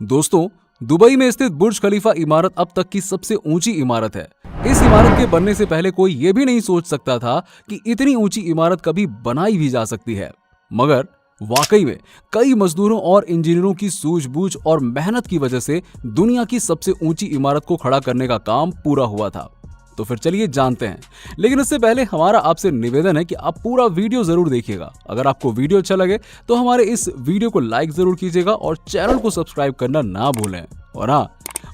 दोस्तों, दुबई में स्थित बुर्ज खलीफा इमारत अब तक की सबसे ऊंची इमारत है। इस इमारत के बनने से पहले कोई ये भी नहीं सोच सकता था कि इतनी ऊंची इमारत कभी बनाई भी जा सकती है। मगर वाकई में कई मजदूरों और इंजीनियरों की सूझबूझ और मेहनत की वजह से दुनिया की सबसे ऊंची इमारत को खड़ा करने का काम पूरा हुआ था। तो फिर चलिए जानते हैं, लेकिन उससे पहले हमारा आपसे निवेदन है कि आप पूरा वीडियो जरूर देखिएगा। अगर आपको वीडियो अच्छा लगे तो हमारे इस वीडियो को लाइक जरूर कीजिएगा और चैनल को सब्सक्राइब करना ना भूलें। और हाँ,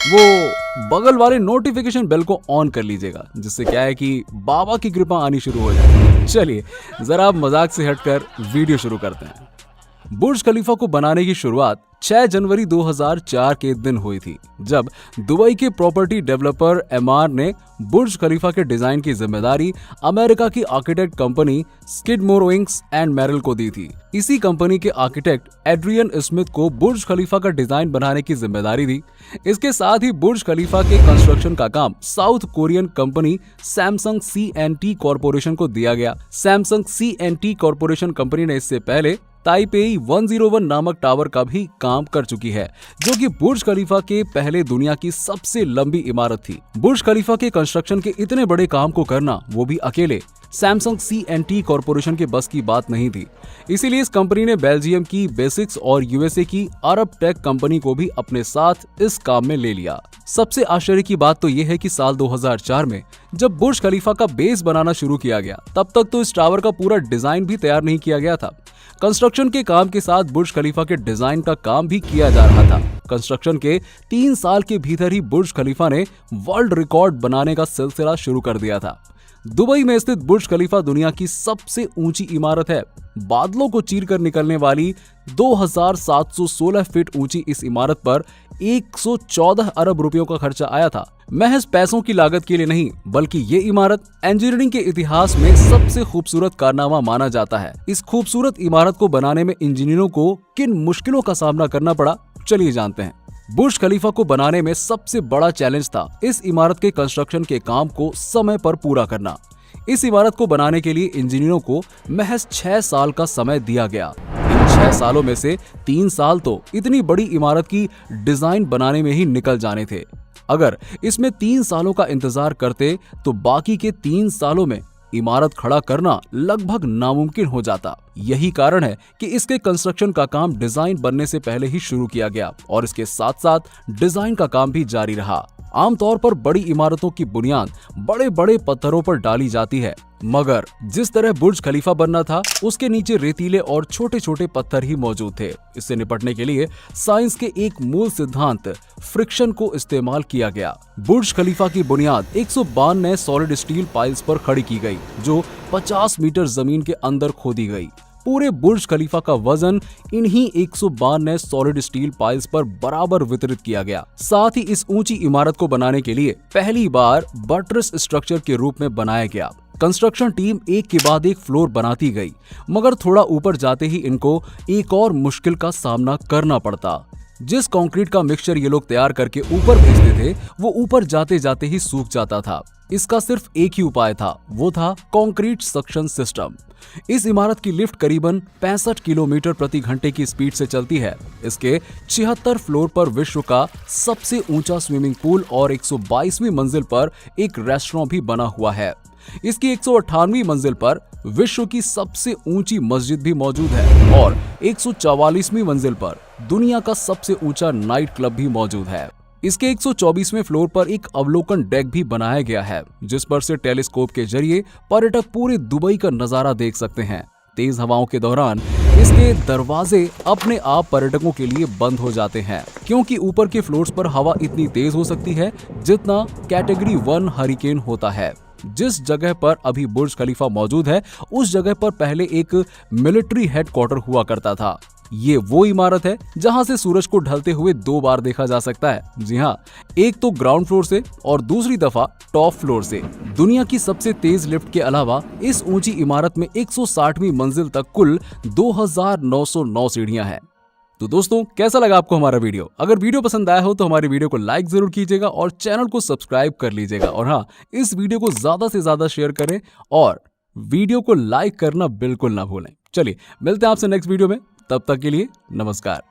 वो बगल वाले नोटिफिकेशन बेल को ऑन कर लीजिएगा, जिससे क्या है कि बाबा की कृपा आनी शुरू हो जाए। चलिए जरा आप मजाक से हटकर वीडियो शुरू करते हैं। बुर्ज खलीफा को बनाने की शुरुआत 6 जनवरी 2004 के दिन हुई थी, जब दुबई के प्रॉपर्टी डेवलपर एमआर ने बुर्ज खलीफा के डिजाइन की जिम्मेदारी अमेरिका की architect company Skidmore Owings and Merrill को दी थी। इसी कंपनी के आर्किटेक्ट एड्रियन स्मिथ को बुर्ज खलीफा का डिजाइन बनाने की जिम्मेदारी दी। इसके साथ ही बुर्ज खलीफा के कंस्ट्रक्शन का काम south Korean company Samsung C&T corporation को दिया गया। सैमसंग C&T कॉरपोरेशन कंपनी ने इससे पहले ताइपेई 101 नामक टावर का भी काम कर चुकी है, जो कि बुर्ज खलीफा के पहले दुनिया की सबसे लंबी इमारत थी। बुर्ज खलीफा के कंस्ट्रक्शन के इतने बड़े काम को करना, वो भी अकेले, सैमसंग C&T कॉरपोरेशन के बस की बात नहीं थी। इसीलिए इस कंपनी ने बेल्जियम की बेसिक्स और यूएसए की अरब टेक कंपनी को भी अपने साथ इस काम में ले लिया। सबसे आश्चर्य की बात तो यह है कि साल 2004 में जब बुर्ज खलीफा का बेस बनाना शुरू किया गया, तब तक तो इस टावर का पूरा डिजाइन भी तैयार नहीं किया गया था। कंस्ट्रक्शन के काम के साथ बुर्ज खलीफा के डिजाइन का काम भी किया जा रहा था। कंस्ट्रक्शन के 3 साल के भीतर ही बुर्ज खलीफा ने वर्ल्ड रिकॉर्ड बनाने का सिलसिला शुरू कर दिया था। दुबई में स्थित बुर्ज खलीफा दुनिया की सबसे ऊंची इमारत है। बादलों को चीरकर निकलने वाली 2716 फीट ऊंची इस इमारत पर 114 अरब रुपयों का खर्चा आया था। महज पैसों की लागत के लिए नहीं, बल्कि ये इमारत इंजीनियरिंग के इतिहास में सबसे खूबसूरत कारनामा माना जाता है। इस खूबसूरत इमारत को बनाने में इंजीनियरों को किन मुश्किलों का सामना करना पड़ा, चलिए जानते हैं। बुर्ज खलीफा को बनाने में सबसे बड़ा चैलेंज था इस इमारत के कंस्ट्रक्शन के काम को समय पर पूरा करना। इस इमारत को बनाने के लिए इंजीनियरों को महज 6 साल का समय दिया गया। इन 6 सालों में से 3 साल तो इतनी बड़ी इमारत की डिजाइन बनाने में ही निकल जाने थे। अगर इसमें 3 सालों का इंतजार करते तो बाकी के 3 सालों में इमारत खड़ा करना लगभग नामुमकिन हो जाता। यही कारण है कि इसके कंस्ट्रक्शन का काम डिजाइन बनने से पहले ही शुरू किया गया और इसके साथ साथ डिजाइन का काम भी जारी रहा। आमतौर पर बड़ी इमारतों की बुनियाद बड़े बड़े पत्थरों पर डाली जाती है, मगर जिस तरह बुर्ज खलीफा बनना था, उसके नीचे रेतीले और छोटे छोटे पत्थर ही मौजूद थे। इससे निपटने के लिए साइंस के एक मूल सिद्धांत फ्रिक्शन को इस्तेमाल किया गया। बुर्ज खलीफा की बुनियाद 192 सॉलिड स्टील पाइल्स पर खड़ी की गई, जो 50 मीटर जमीन के अंदर खोदी गई। पूरे बुर्ज खलीफा का वजन इन्हीं 192 सॉलिड स्टील पाइल्स पर बराबर वितरित किया गया। साथ ही इस ऊंची इमारत को बनाने के लिए पहली बार बटरेस स्ट्रक्चर के रूप में बनाया गया। कंस्ट्रक्शन टीम एक के बाद एक फ्लोर बनाती गई, मगर थोड़ा ऊपर जाते ही इनको एक और मुश्किल का सामना करना पड़ता। जिस कंक्रीट का मिक्सचर ये लोग तैयार करके ऊपर भेजते थे, वो ऊपर जाते जाते ही सूख जाता था। इसका सिर्फ एक ही उपाय था, वो था कंक्रीट सक्शन सिस्टम। इस इमारत की लिफ्ट करीबन 65 किलोमीटर प्रति घंटे की स्पीड से चलती है। इसके 76 फ्लोर पर विश्व का सबसे ऊंचा स्विमिंग पूल और 122वीं मंजिल पर एक रेस्टोरेंट भी बना हुआ है। इसकी 198वीं मंजिल पर विश्व की सबसे ऊंची मस्जिद भी मौजूद है और 144वीं मंजिल पर दुनिया का सबसे ऊंचा नाइट क्लब भी मौजूद है। इसके 124वें फ्लोर पर एक अवलोकन डेक भी बनाया गया है, जिस पर से टेलीस्कोप के जरिए पर्यटक पूरे दुबई का नजारा देख सकते हैं। तेज हवाओं के दौरान इसके दरवाजे अपने आप पर्यटकों के लिए बंद हो जाते हैं, क्योंकि ऊपर के फ्लोर्स पर हवा इतनी तेज हो सकती है जितना कैटेगरी 1 हरिकेन होता है। जिस जगह पर अभी बुर्ज खलीफा मौजूद है, उस जगह पर पहले एक मिलिट्री हेडक्वार्टर हुआ करता था। ये वो इमारत है जहां से सूरज को ढलते हुए 2 बार देखा जा सकता है। जी हाँ, एक तो ग्राउंड फ्लोर से और दूसरी दफा टॉप फ्लोर से। दुनिया की सबसे तेज लिफ्ट के अलावा इस ऊंची इमारत में 160वीं मंजिल तक कुल 2909 सीढ़ियां हैं। तो दोस्तों, कैसा लगा आपको हमारा वीडियो? अगर वीडियो पसंद आया हो तो हमारे वीडियो को लाइक जरूर कीजिएगा और चैनल को सब्सक्राइब कर लीजिएगा। और हाँ, इस वीडियो को ज्यादा से ज्यादा शेयर करें और वीडियो को लाइक करना बिल्कुल ना भूलें। चलिए मिलते हैं आपसे नेक्स्ट वीडियो में, तब तक के लिए नमस्कार।